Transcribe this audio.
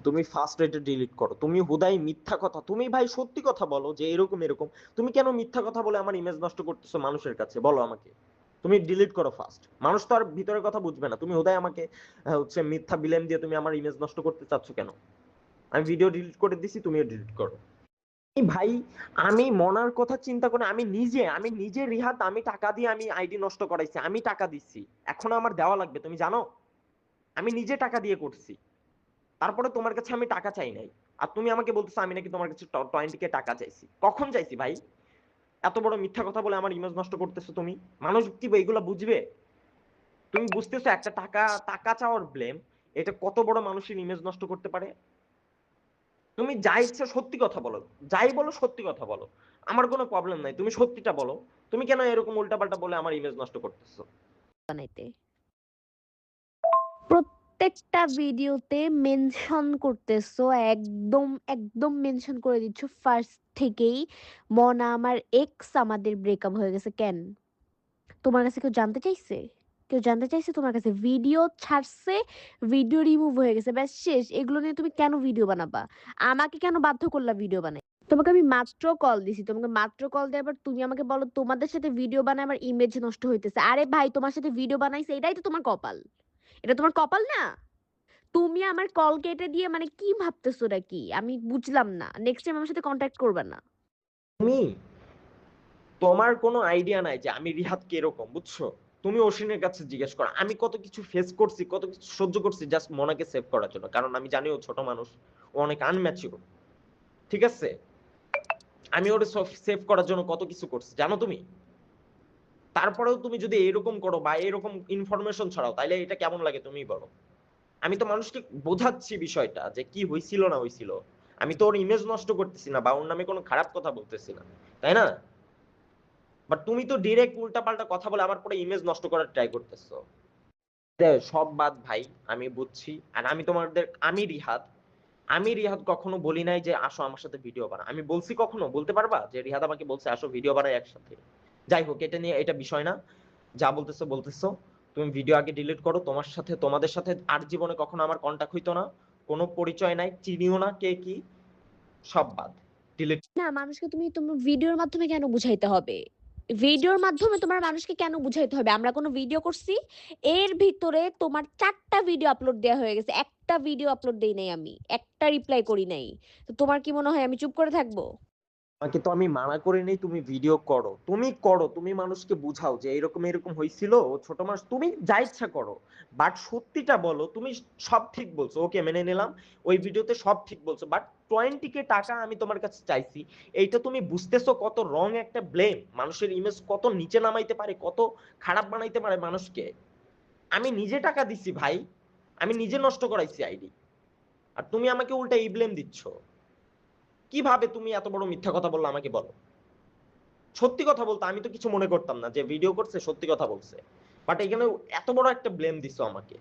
তুমি ফার্স্ট রেটে ডিলিট করো। তুমি হুদাই মিথ্যা কথা, তুমি ভাই সত্যি কথা বলো যে এরকম এরকম। তুমি কেন মিথ্যা কথা বলে আমার ইমেজ নষ্ট করতেছো মানুষের কাছে, বলো আমাকে। তুমি ডিলিট করো ফার্স্ট। মানুষ তো আর ভিতরের কথা বুঝবে না। তুমি হুদাই আমাকে হচ্ছে মিথ্যা বিলেম দিয়ে তুমি আমার ইমেজ নষ্ট করতে চাচ্ছ কেন? আমি ভিডিও ডিলিট করে দিছি, তুমিও ডিলিট করো। ভাই আমি মনার কথা চিন্তা করে আমি নিজে রিহাত, আমি টাকা দিয়ে আমি আইডি নষ্ট করাইছি, আমি টাকা দিচ্ছি, এখনো আমার দেওয়া লাগবে তুমি জানো? আমি নিজে টাকা দিয়ে করছি, তারপরে তোমার কাছে আমি টাকা চাই নাই। আর তুমি আমাকে বলতেছো আমি নাকি তোমার কাছে 20K টাকা চাইছি। কখন চাইছি ভাই? এত বড় মিথ্যা কথা বলে আমার ইমেজ নষ্ট করতেছো তুমি। মানুষ কি এগুলা বুঝবে? তুমি বুঝতেছো একটা টাকা টাকা চাওয়ার ব্লেম এটা কত বড় মানুষের ইমেজ নষ্ট করতে পারে? তুমি যা ইচ্ছা সত্যি কথা বলো, যাই বলো সত্যি কথা বলো, আমার কোনো প্রবলেম নাই, তুমি সত্যিটা বলো। তুমি কেন এরকম উল্টাপাল্টা বলে আমার ইমেজ নষ্ট করতেছো? বানাইতে প্রত্যেকটা ভিডিওতে মেনশন করতেছো, একদম একদম মেনশন করে দিচ্ছ ফার্স্ট থেকেই। মনা আমার এক্স, আমাদের ব্রেকআপ হয়ে গেছে কেন? তোমার কাছে কেউ জানতে চাইছে? কেউ জানতে চাইছে তোমার কাছে? ভিডিও ছাড়ছে, ভিডিও রিমুভ হয়ে গেছে, ব্যাস শেষ। এগুলো নিয়ে তুমি কেন ভিডিও বানাবা? আমাকে কেন বাধ্য করলা ভিডিও বানাই? তোমাকে আমি মাত্র কল দিছি, তোমাকে মাত্র কল দেওয়ার পর তুমি আমাকে বলো তোমাদের সাথে ভিডিও বানায় আমার ইমেজ নষ্ট হইতেছে। আরে ভাই, তোমার সাথে ভিডিও বানাইছে এটাই তো তোমার কপাল। এটা তোমার কপাল না? তুমি আমার কল কেটে দিয়ে মানে কি ভাবতেছো নাকি? আমি বুঝলাম না। নেক্সট টাইম আমার সাথে কন্ট্যাক্ট করবে না। তুমি তোমার কোনো আইডিয়া নাই যে আমি রিহাত কিরকম, বুঝছো? তুমি অশ্বিনের কাছে জিজ্ঞেস করো আমি কত কিছু ফেস করছি, কত কিছু সহ্য করছি জাস্ট মনাকে সেভ করার জন্য, কারণ আমি জানি ও ছোট মানুষ, ও অনেক আনম্যাচিউর। ঠিক আছে, আমি ওর সেভ করার জন্য কত কিছু করছি জানো তুমি? তারপরেও তুমি যদি এরকম করো বা এরকম ইনফরমেশন ছড়াও, তাইলে এটা কেমন লাগে তুমি বলো? আমি তো মানুষকে বোঝাচ্ছি বিষয়টা যে কি হয়েছিল না হয়েছিল। আমি তো ওর ইমেজ নষ্ট করতেছি না বা ওর নামে কোনো খারাপ কথা বলতেছি না, তাই না? বাট তুমি তো ডিরেক্ট উল্টাপাল্টা কথা বলে আমার পুরো ইমেজ নষ্ট করার ট্রাই করতেছো। সব বাদ ভাই, আমি বুঝছি। আর আমি তোমাদের, আমি রিহাদ কখনো বলি নাই যে আসো আমার সাথে ভিডিও বানা। আমি বলছি কখনো? বলতে পারবা যে রিহাদ আমাকে বলছে আসো ভিডিও বানাই একসাথে? যাই হোক, এটা নিয়ে এটা বিষয় না। যা বলতেছো বলতেছো। তুমি ভিডিও আগে ডিলিট করো। তোমাদের সাথে আর জীবনে কখনো আমার কন্টাক্ট হইতো না। কোনো পরিচয় নাই, চিনিও না কে কি। সব বাদ, ডিলিট। না, মানুষকে তুমি তোমার ভিডিওর মাধ্যমে কেন বুঝাইতে হবে? ভিডিওর মাধ্যমে তোমার মানুষকে কেন বুঝাইতে হবে? আমরা কোনো ভিডিও করছি, এর ভিতরে তোমার 4টা ভিডিও আপলোড দেয়া হয়ে গেছে। একটা ভিডিও আপলোড দেই নাই আমি। একটা রিপ্লাই করি নাই। তো তোমার কি মনে হয় আমি চুপ করে থাকবো? তোমাকে তো আমি মানা করি নাই তুমি ভিডিও করো, তুমি করো, তুমি মানুষকে বুঝাও যে এরকম এরকম হয়েছিল, ও ছোট মানুষ, তুমি যা ইচ্ছা করো। বাট সত্যিটা বলো। তুমি সব ঠিক বলছো, ওকে মেনে নিলাম, ওই ভিডিওতে সব ঠিক বলছো, বাট 20K টাকা আমি তোমার কাছে চাইছি। এইটা তুমি বুঝতেছো কত রং একটা ব্লেম, মানুষের ইমেজ কত নিচে নামাইতে পারে, কত খারাপ বানাইতে পারে মানুষকে। আমি নিজে টাকা দিছি ভাই, আমি নিজে নষ্ট করাইছি আইডি, আর তুমি আমাকে উল্টা এই ব্লেম দিচ্ছ। কিভাবে তুমি এত বড় মিথ্যা কথা বললো আমাকে বলো? সত্যি কথা বলতে আমি তো কিছু মনে করতাম না, যে ভিডিও করছে সত্যি কথা বলছে, বাট এখানে এত বড় একটা ব্লেম দিছো আমাকে।